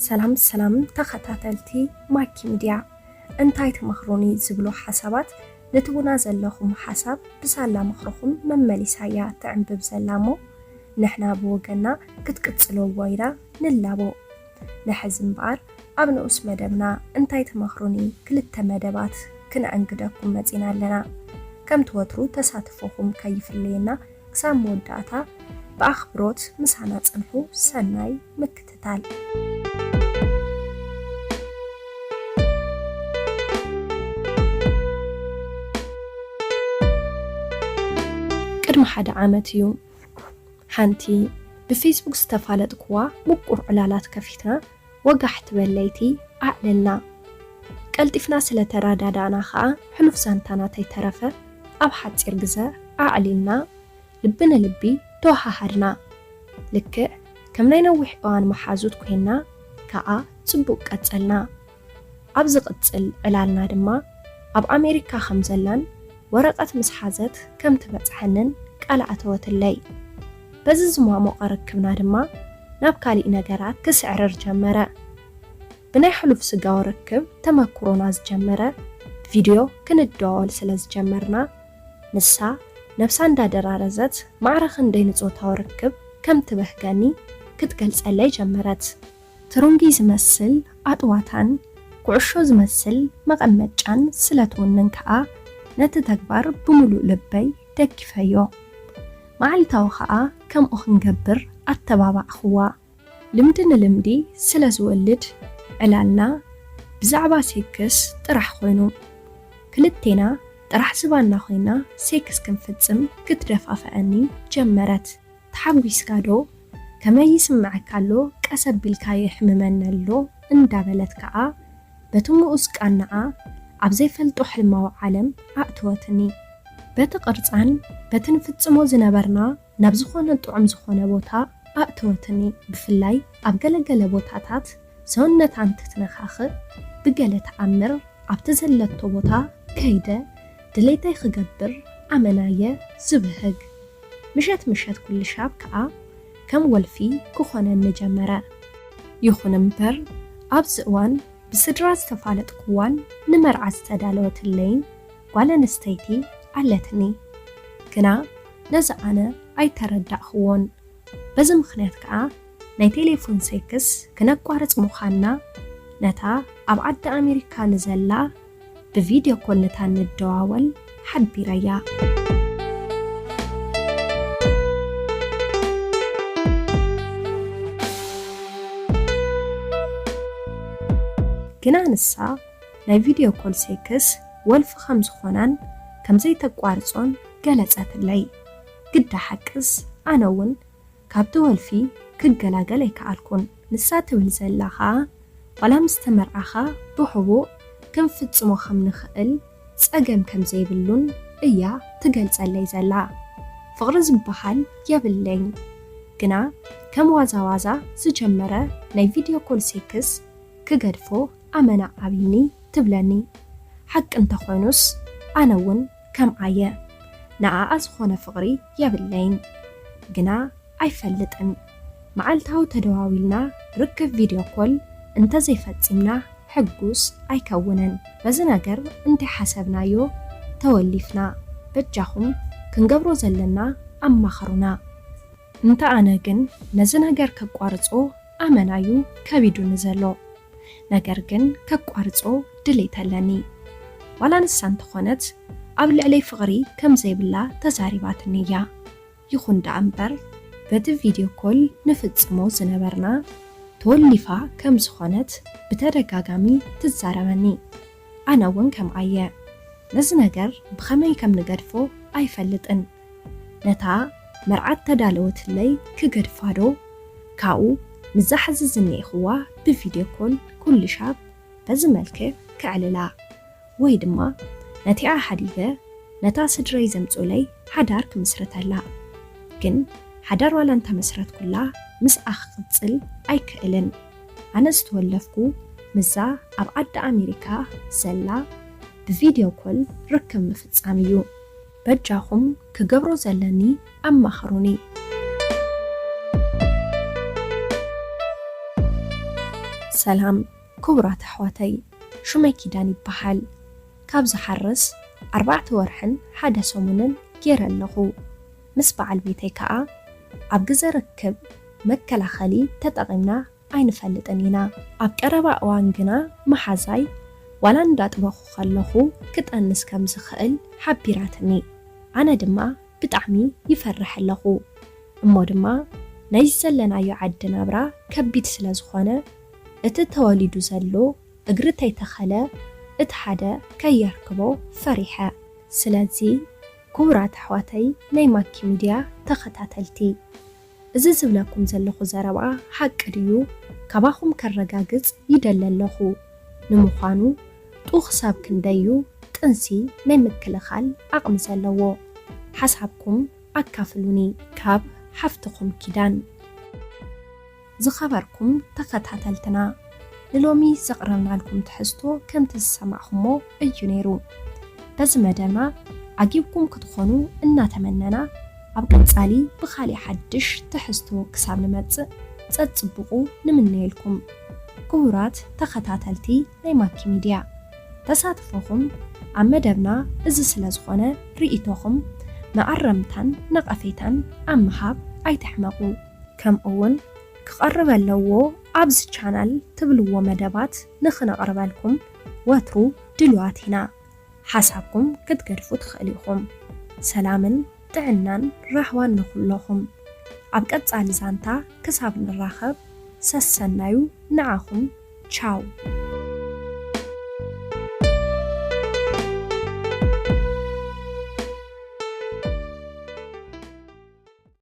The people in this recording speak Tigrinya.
ሰላም ተኸታተልቲ ማኪ ሚድያ እንታይ ተመኽሮኒ ዝብሉ ሓሳባት ንትቡና ዘለኹም ሓሳብ ብሳላ መኽሮኹም መመሊሳያ ትዕንብብ ዘላሞ ንሕና ብወገና ክትቅጽልዎ ኢና ንላቦ ንሕዚ እምበር ኣብ ንኡስ መደብና እንታይ ተመኽሮኒ ክልተ መደባት ክንዕንግደኩም መጺና ኣለና ከም ትወትሩ ተሳትፎኹም ከይፍለየና ክሳብ መወዳእታ በአኽብሮት ምሳና ጽንሑ ሰናይ ምክትታል ቅድሚ ሓደ ዓመት እዩ ሓንቲ ብፌስቡክ ዝተፋለጥክዋ ምቁር ዕላላት ከፊትና ወጋሕቲ በለይቲ ኣዕለልና ቀልጢፍና ስለተራዳዳና ኸዓ ሕሉፍ ዛንታና ተይተረፈ ኣብ ሓፂር ግዜ ኣዕሊልና ልብነ ልቢ ተዋሃሃድና ልክዕ ከም ናይ ነዊሕ እዋን መሓዙት ኮይና ከዓ ጽቡቅ ቀጸልና ኣብ ዝቕጽል ዕላልና ድማ ኣብ ኣሜሪካ ከም ዘላን ወረቐት ምስ ሓዘት ከም ትበጽሐንን ቃልኣተወትለይ በዚ ዝሟሞቐ ርክብና ድማ ናብ ካሊእ ነገራት ክስዕርር ጀመረ ብናይ ሕሉፍ ስጋዊ ርክብ ተመክሮና ዝጀመረ ቪድዮ ክንደዋወል ስለ ዝጀመርና ንሳ ነፍሳ እንዳደራረዘት ማዕረኽ እንደይንጾታው ርክብ ከም ትበህገኒ ክትገልጸለይ ጀመረት ትሩንጊ ዝመስል ኣጥዋታን ኩዕሾ ዝመስል መቐመጫን ስለትውንን ከዓ ነቲ ተግባር ብምሉእ ልበይ ደግፈዮ መዓልታዊ ከዓ ከምኡ ክንገብር ኣተባባዕኽዋ ልምዲ ንልምዲ ስለ ዝወልድ ዕላልና ብዛዕባ ሴክስ ጥራሕ ኮይኑ ክልቴና ጥራሕ ዝባና ኮይና ሴክስ ክንፍጽም ክትደፋፈአኒ ጀመረት ተሓጒስካዶ ከመይ ይስምዓካሎ ቀሰቢልካዮ ይሕምመነሎ እንዳበለት ከዓ በትምኡስ ቃንዓ ኣብ ዘይፈልጦ ሕልማዊ ዓለም ኣእትወትኒ በቲ ቅርጻን በትንፍጽሞ ዝነበርና ናብ ዝኾነ ጥዑም ዝኾነ ቦታ ኣእትወትኒ ብፍላይ ኣብ ገለገለ ቦታታት ሰውነታ እንትትነኻኽእ ብገለ ተኣምር ኣብቲ ዘለቶ ቦታ ከይደ ድሌተይ ክገብር ኣመናየ ዝብህግ ምሸት ኩል ሻብ ከዓ ከም ወልፊ ክኾነኒ ጀመረ ይኹን እምበር ኣብዚ እዋን ብስድራ ዝተፋለጥክዋን ንመርዓ ዝተዳለወትለይን ጓል ኣንስተይቲ ኣለትኒ ግና ነዚ ኣነ ኣይተረዳእኽዎን በዚ ምኽንያት ከዓ ናይ ቴሌፎን ሴክስ ክነቋርጽ ምዃንና ነታ ኣብ ዓዲ ኣሜሪካ ንዘላ ብቪድዮ ኮል ነታ ንደዋወል ሓቢረያ ግና ንሳ ናይ ቪድዮ ኮል ሴክስ ወልፊ ከም ዝኾናን ከም ዘይተቋርጾን ገለጸትለይ ግዳ ሓቅስ ኣነ እውን ካብቲ ወልፊ ክገላገል ኣይከኣልኩን ንሳ ትብል ዘላኻ ዋላ ምስ ተመርዓኻ ብሕቡእ ክንፍጽሞ ከም ንኽእል ጸገም ከም ዘይብሉን እያ ትገልጸለይ ዘላ ፍቕሪ ዝበሃል የብለኝ ግና ከም ዋዛ ዝጀመረ ናይ ቪድዮ ኮል ሴክስ ክገድፎ ኣመና ዓብኒ ትብለኒ ሓቂ እንተኾይኑስ ኣነ እውን ከም ኣየ ንዓኣ ዝኾነ ፍቕሪ የብለይን ግና ኣይፈልጥን መዓልታዊ ተደዋዊልና ርክብ ቪድዮ ኮል እንተዘይፈጺምና ሕጉስ ኣይከውንን በዚ ነገር እንታይ ሓሰብናዮ ተወሊፍና በጃኹም ክንገብሮ ዘለና ኣማኸሩና እንተ ኣነ ግን ነዚ ነገር ከቋርጾ ኣመናዩ ከቢዱኒ ዘሎ ነገር ግን ከቋርጾ ድሌተለኒ ዋላ ንሳ እንተኾነት ኣብ ልዕለይ ፍቕሪ ከም ዘይብላ ተዛሪባትኒ እያ ይኹን ዳ እምበር በቲ ቪድዮ ኮል ንፍጽሞ ዝነበርና ተወሊፋ ከም ዝኾነት ብተደጋጋሚ ትዛረበኒ ኣነ እውን ከም ኣየ ነዚ ነገር ብኸመይ ከም ንገድፎ ኣይፈልጥን ነታ መርዓት ተዳለወትለይ ክገድፋዶ ካብኡ ምዛሕዚ ዝኒኤኽዋ ብቪድዮ ኮል ኩሉ ሻብ በዚ መልክዕ ክዕልላ ወይ ድማ ነቲኣ ሓዲገ ነታ ስድረይ ዘምጹለይ ሓዳር ክምስረተላ ግን ሓዳር ዋላ እንተመስረት ኩላ ምስኣ ክቕጽል ኣይክእልን ኣነ ዝተወለፍኩ ምዛ ኣብ ዓዲ ኣሜሪካ ዘላ ብቪድዮ ኮል ርክብ ምፍጻም እዩ በጃኹም ክገብሮ ዘለኒ ኣማኸሩኒ ሰላም ክቡራት ኣሕዋተይ ሹመይ ኪዳን ይበሃል ካብ ዝሓርስ 4 ወርሕን ሓደ ሰሙንን ገይረ ኣለኹ ምስ በዓል ቤተይ ከዓ ኣብ ግዜ ርክብ መከላኸሊ ተጠቒምና ኣይንፈልጥን ኢና ኣብ ቀረባ እዋን ግና መሓዛይ ዋላ እንዳጥበኹ ከለኹ ክጠንስ ከም ዝኽእል ሓቢራትኒ ኣነ ድማ ብጣዕሚ ይፈርሕ ኣለኹ እሞ ድማ ናይ ዘለናዮ ዓዲ ናብራ ከቢድ ስለ ዝኾነ እቲ ተወሊዱ ዘሎ እግሪ ተይተኸለ እቲ ሓደ ከየርክቦ ፈሪሐ ስለዚ ክቡራት ኣሕዋተይ ናይ ማኪ ሚድያ ተኸታተልቲ እዚ ዝብለኩም ዘለኹ ዘረባ ሓቂ ድዩ ካባኹም ከረጋግጽ ይደሊ ኣለኹ ንምዃኑ ጡኽ ሳብ ክንደዩ ጥንሲ ናይ ምክልኻል ዓቕሚ ዘለዎ ሓሳብኩም ኣካፍሉኒ ካብ ሓፍትኹም ኪዳን ዝኸበርኩም ተኸታተልትና ንሎሚ ዘቕረብናልኩም ትሕዝቶ ከምቲ ዝሰማዕኹሞ እዩ ነይሩ በዚ መደብና ዓጊብኩም ክትኾኑ እናተመነና ኣብ ቀጻሊ ብኻሊእ ሓድሽ ትሕዝቶ ክሳብ ንመጽእ ጸጽብቑ ንምንየልኩም ክቡራት ተኸታተልቲ ናይ ማኪ ሚድያ ተሳትፎኹም ኣብ መደብና እዚ ስለ ዝኾነ ርኢቶኹም መዓረምታን ነቐፌታን ኣብ ምሃብ ኣይተሕመቑ ከምኡውን ክቐርብ ኣለዎ ኣብዚ ቻናል ትብልዎ መደባት ንኽነቕርበልኩም ወትሩ ድልዋት ኢና ሓሳብኩም ክትገድፉ ትኽእል ኢኹም ሰላምን ጥዕናን ራህዋን ንኹለኹም ኣብ ቀጻሊ ዛንታ ክሳብ ንራኸብ ሰሰናዩ ንዓኹም ቻው